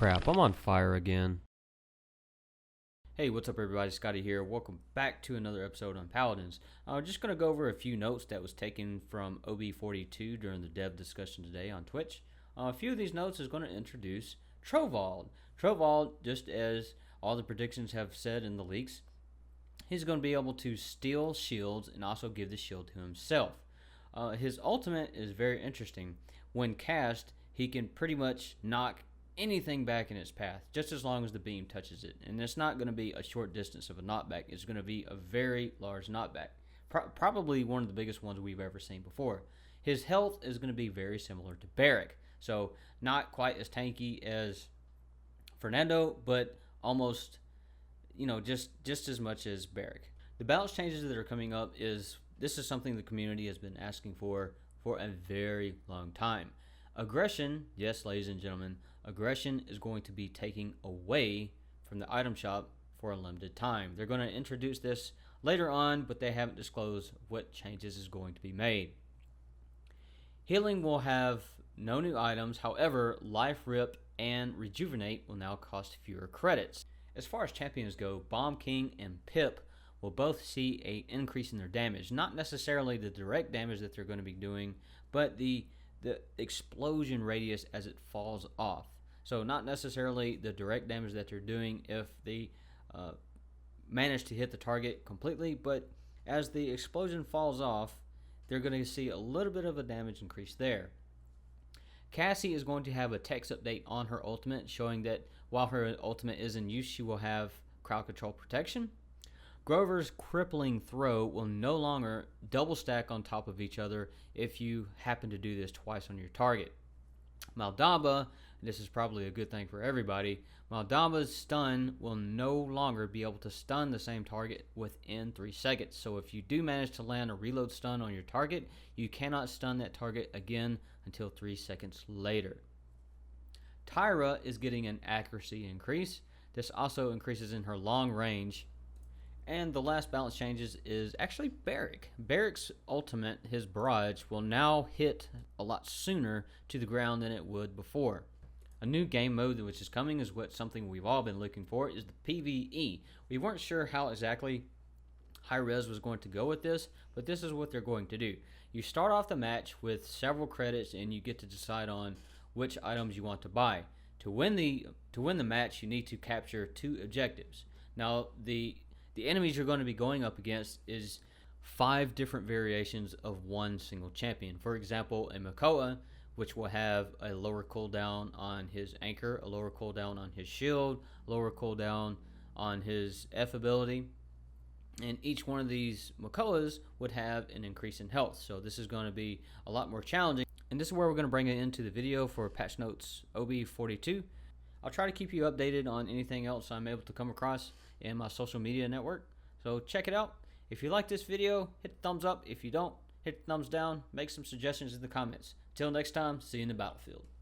Crap, I'm on fire again. Hey, what's up everybody, Scotty here. Welcome back to another episode on Paladins. I'm just going to go over a few notes that was taken from OB42 during the dev discussion today on Twitch. A few of these notes is going to introduce Trovald. Trovald, just as all the predictions have said in the leaks, he's going to be able to steal shields and also give the shield to himself. His ultimate is very interesting. When cast, he can pretty much knock anything back in its path, just as long as the beam touches it. And it's not going to be a short distance of a knockback. It's going to be a very large knockback. Probably one of the biggest ones we've ever seen before. His health is going to be very similar to Barik. So not quite as tanky as Fernando, but almost, just as much as Barik. The balance changes that are coming up this is something the community has been asking for a very long time. Aggression, yes, ladies and gentlemen, aggression is going to be taken away from the item shop for a limited time. They're going to introduce this later on, but they haven't disclosed what changes is going to be made. Healing will have no new items. However, Life Rip and Rejuvenate will now cost fewer credits. As far as champions go, Bomb King and Pip will both see an increase in their damage. Not necessarily the direct damage that they're going to be doing, but the explosion radius as it falls off. So not necessarily the direct damage that they're doing if they manage to hit the target completely, but as the explosion falls off, they're going to see a little bit of a damage increase there. Cassie is going to have a text update on her ultimate, showing that while her ultimate is in use, she will have crowd control protection. Grover's crippling throw will no longer double stack on top of each other if you happen to do this twice on your target. Maldamba, this is probably a good thing for everybody, Maldamba's stun will no longer be able to stun the same target within 3 seconds. So if you do manage to land a reload stun on your target, you cannot stun that target again until 3 seconds later. Tyra is getting an accuracy increase. This also increases in her long range. And the last balance changes is actually Barik. Barik's ultimate, his barrage, will now hit a lot sooner to the ground than it would before. A new game mode which is coming is something we've all been looking for, is the PvE. We weren't sure how exactly hi-rez was going to go with this, but this is what they're going to do. You start off the match with several credits and you get to decide on which items you want to buy. To win the match, you need to capture 2 objectives. Now the enemies you're going to be going up against is 5 different variations of one single champion. For example, a Makoa, which will have a lower cooldown on his anchor, a lower cooldown on his shield, lower cooldown on his F ability. And each one of these Makoas would have an increase in health. So this is going to be a lot more challenging. And this is where we're going to bring it into the video for patch notes OB42. I'll try to keep you updated on anything else I'm able to come across in my social media network. So check it out. If you like this video, hit the thumbs up. If you don't, hit the thumbs down. Make some suggestions in the comments. Till next time, see you in the battlefield.